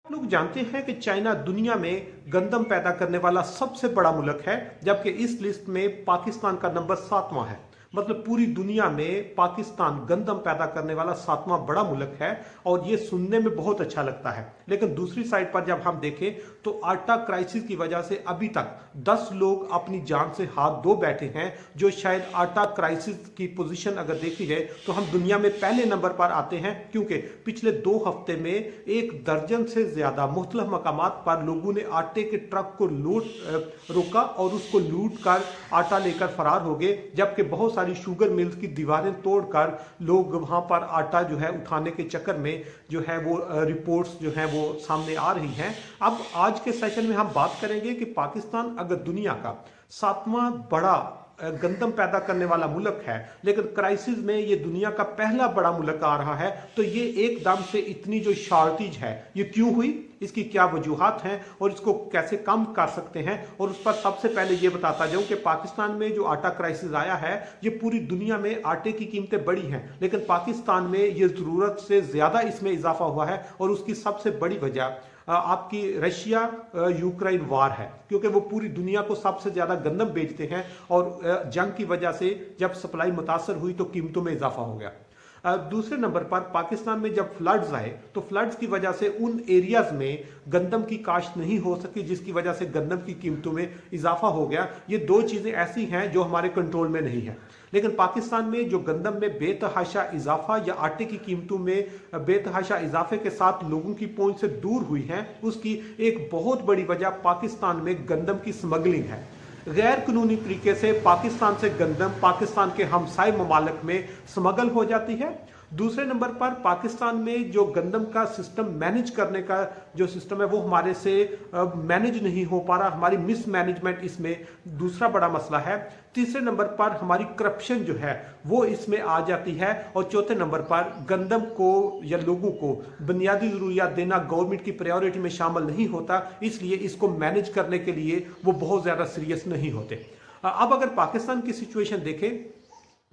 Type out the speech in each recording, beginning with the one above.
लोग जानते हैं कि चाइना दुनिया में गंदम पैदा करने वाला सबसे बड़ा मुल्क है, जबकि इस लिस्ट में पाकिस्तान का नंबर 7वां है। मतलब पूरी दुनिया में पाकिस्तान गंदम पैदा करने वाला 7वां बड़ा मुल्क है और ये सुनने में बहुत अच्छा लगता है। लेकिन दूसरी साइड पर जब हम देखें तो आटा क्राइसिस की वजह से अभी तक 10 लोग अपनी जान से हाथ धो बैठे हैं, जो शायद आटा क्राइसिस की पोजीशन अगर देखी जाए तो हम दुनिया में पहले नंबर पर आते हैं, क्योंकि पिछले 2 हफ्ते में 1 दर्जन से ज्यादा मुख्तलिफ मकामात पर लोगों ने आटे के ट्रक को रोका और उसको लूट कर आटा लेकर फरार हो गए, जबकि बहुत सारी शुगर मिल्स की दीवारें तोड़कर लोग वहां पर आटा जो है उठाने के चक्कर में जो है वो रिपोर्ट्स जो है वो सामने आ रही हैं। अब आज के सेशन में हम बात करेंगे कि पाकिस्तान अगर दुनिया का 7वां बड़ा गंदम पैदा करने वाला मुल्क है, लेकिन क्राइसिस में ये दुनिया का पहला बड़ा मुल्क आ रहा है, तो ये एकदम से इतनी जो शॉर्टेज है ये क्यों हुई, इसकी क्या वजूहात हैं और इसको कैसे कम कर सकते हैं। और उस पर सबसे पहले ये बताता जाऊं कि पाकिस्तान में जो आटा क्राइसिस आया है ये पूरी दुनिया में आटे की कीमतें बढ़ी हैं, लेकिन पाकिस्तान में ये जरूरत से ज्यादा इसमें इजाफा हुआ है और उसकी सबसे बड़ी वजह आपकी रशिया यूक्रेन वार है, क्योंकि वो पूरी दुनिया को सबसे ज्यादा गंदम बेचते हैं और जंग की वजह से जब सप्लाई मुतासर हुई तो कीमतों में इजाफा हो गया। दूसरे नंबर पर पाकिस्तान में जब फ्लड्स आए तो फ्लड्स की वजह से उन एरियाज में गंदम की काश्त नहीं हो सकी, जिसकी वजह से गंदम की कीमतों में इजाफा हो गया। ये 2 चीजें ऐसी हैं जो हमारे कंट्रोल में नहीं है। लेकिन पाकिस्तान में जो गंदम में बेतहाशा इजाफा या आटे की कीमतों में बेतहाशा इजाफे के साथ लोगों की पहुंच से दूर हुई है, उसकी एक बहुत बड़ी वजह पाकिस्तान में गंदम की स्मगलिंग है। गैर कानूनी तरीके से पाकिस्तान से गंदम पाकिस्तान के हमसाय ममालिक में स्मगल हो जाती है। दूसरे नंबर पर पाकिस्तान में जो गंदम का सिस्टम मैनेज करने का जो सिस्टम है वो हमारे से मैनेज नहीं हो पा रहा, हमारी मिसमैनेजमेंट इसमें दूसरा बड़ा मसला है। तीसरे नंबर पर हमारी करप्शन जो है वो इसमें आ जाती है और चौथे नंबर पर गंदम को या लोगों को बुनियादी जरूरियात देना गवर्नमेंट की प्रायोरिटी में शामिल नहीं होता, इसलिए इसको मैनेज करने के लिए वो बहुत ज्यादा सीरियस नहीं होते। अब अगर पाकिस्तान की सिचुएशन देखें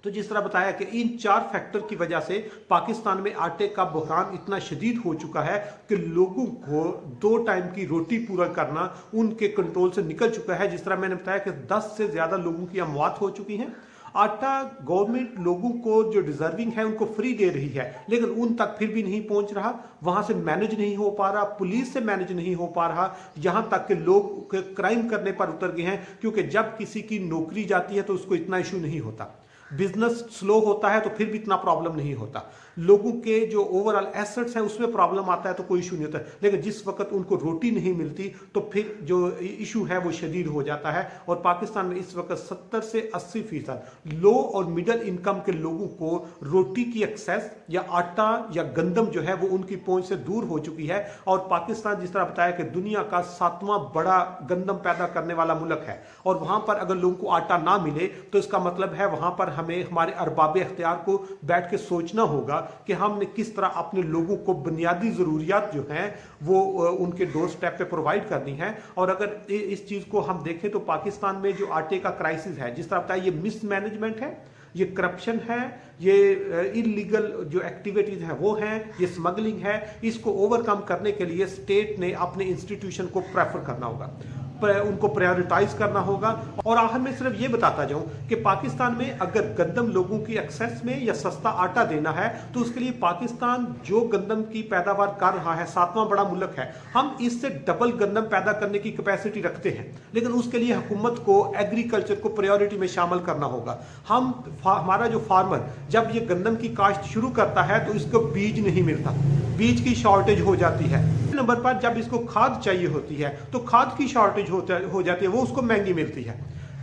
तो जिस तरह बताया कि इन 4 फैक्टर की वजह से पाकिस्तान में आटे का बहरान इतना शदीद हो चुका है कि लोगों को 2 टाइम की रोटी पूरा करना उनके कंट्रोल से निकल चुका है। जिस तरह मैंने बताया कि 10 से ज्यादा लोगों की अमवात हो चुकी हैं। आटा गवर्नमेंट लोगों को जो डिजर्विंग है उनको फ्री दे रही है, लेकिन उन तक फिर भी नहीं पहुंच रहा, वहां से मैनेज नहीं हो पा रहा, पुलिस से मैनेज नहीं हो पा रहा, यहां तक कि लोग क्राइम करने पर उतर गए हैं, क्योंकि जब किसी की नौकरी जाती है तो उसको इतना इशू नहीं होता, बिजनेस स्लो होता है तो फिर भी इतना प्रॉब्लम नहीं होता, लोगों के जो ओवरऑल एसेट्स हैं उसमें प्रॉब्लम आता है तो कोई इशू नहीं होता, लेकिन जिस वक्त उनको रोटी नहीं मिलती तो फिर जो इशू है वो शदीद हो जाता है। और पाकिस्तान में इस वक्त 70 से 80% लो और मिडिल इनकम के लोगों को रोटी की एक्सेस या आटा या गंदम जो है वो उनकी पहुंच से दूर हो चुकी है। और पाकिस्तान जिस तरह बताया कि दुनिया का 7वां बड़ा गंदम पैदा करने वाला मुल्क है और वहां पर अगर लोगों को आटा ना मिले तो इसका मतलब है वहां पर हमें हमारे अरबाब इख्तियार को बैठ के सोचना होगा कि हमने किस तरह अपने लोगों को बुनियादी जरूरियात जो हैं वो उनके डोर स्टेप पे प्रोवाइड करनी है। और अगर इस चीज को हम देखें तो पाकिस्तान में जो आटे का क्राइसिस है, जिस तरह बताया, ये मिसमैनेजमेंट है, ये करप्शन है, ये इलीगल जो एक्टिविटीज हैं वो हैं, ये स्मगलिंग है। इसको ओवरकम करने के लिए स्टेट ने अपने इंस्टीट्यूशन को प्रेफर करना होगा, उनको प्रायोरिटाइज करना होगा। और आखिर में सिर्फ ये बताता जाऊं कि पाकिस्तान में अगर गंदम लोगों की एक्सेस में या सस्ता आटा देना है तो उसके लिए पाकिस्तान जो गंदम की पैदावार कर रहा है, 7वां बड़ा मुल्क है, हम इससे डबल गंदम पैदा करने की कैपेसिटी रखते हैं, लेकिन उसके लिए हुकूमत को एग्रीकल्चर को प्रायोरिटी में शामिल करना होगा। हमारा जो फार्मर जब ये गंदम की काश्त शुरू करता है तो इसको बीज नहीं मिलता, बीज की शॉर्टेज हो जाती है। नंबर पर जब इसको खाद चाहिए होती है तो खाद की शॉर्टेज हो जाती है, वो उसको महंगी मिलती है।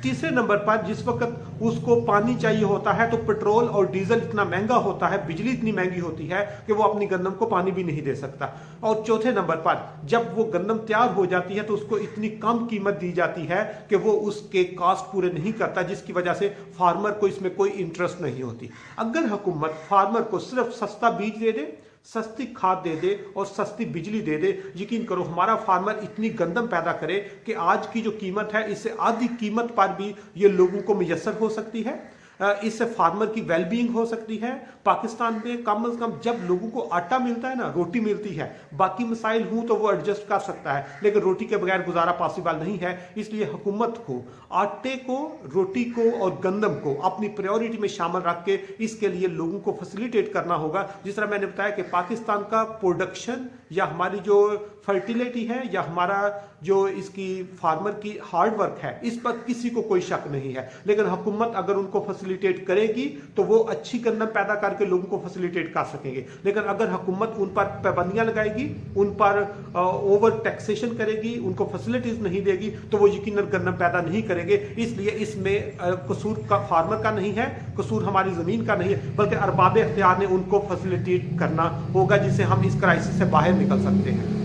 तीसरे नंबर पर जिस वक्त उसको पानी चाहिए होता है तो पेट्रोल और डीजल इतना महंगा होता है, बिजली इतनी महंगी होती है कि वो अपनी गंदम को पानी भी नहीं दे सकता। और चौथे नंबर पर जब वो गंदम तैयार हो जाती है तो उसको इतनी कम कीमत दी जाती है कि वो उसके कास्ट पूरे नहीं करता, जिसकी वजह से फार्मर को इसमें कोई इंटरेस्ट नहीं होती। अगर हुकूमत फार्मर को सिर्फ सस्ता बीज दे दे, सस्ती खाद दे दे और सस्ती बिजली दे दे, यकीन करो हमारा फार्मर इतनी गंदम पैदा करे कि आज की जो कीमत है इससे आधी कीमत पर भी ये लोगों को मुयस्सर हो सकती है। इससे फार्मर की वेलबींग हो सकती है। पाकिस्तान में कम से कम जब लोगों को आटा मिलता है ना, रोटी मिलती है, बाकी मसाइल हूं तो वो एडजस्ट कर सकता है, लेकिन रोटी के बगैर गुजारा पॉसिबल नहीं है। इसलिए हुकूमत को आटे को, रोटी को और गंदम को अपनी प्रायोरिटी में शामिल रख के इसके लिए लोगों को फैसिलिटेट करना होगा। जिस तरह मैंने बताया कि पाकिस्तान का प्रोडक्शन या हमारी जो फर्टिलिटी है या हमारा जो इसकी फार्मर की हार्ड वर्क है, इस पर किसी को कोई शक नहीं है, लेकिन हुकूमत अगर उनको फैसिलिटेट करेगी तो वो अच्छी गंदम पैदा करके लोगों को फैसिलिटेट कर सकेंगे। लेकिन अगर हुकूमत उन पर पाबंदियां लगाएगी, उन पर ओवर टैक्सेशन करेगी, उनको फैसिलिटीज नहीं देगी, तो वो यकीनन गंदम पैदा नहीं करेंगे। इसलिए इसमें कसूर का फार्मर का नहीं है, कसूर हमारी जमीन का नहीं है, बल्कि अरबाब इख्तियार ने उनको फैसिलिटेट करना होगा, जिससे हम इस क्राइसिस से बाहर निकल सकते हैं।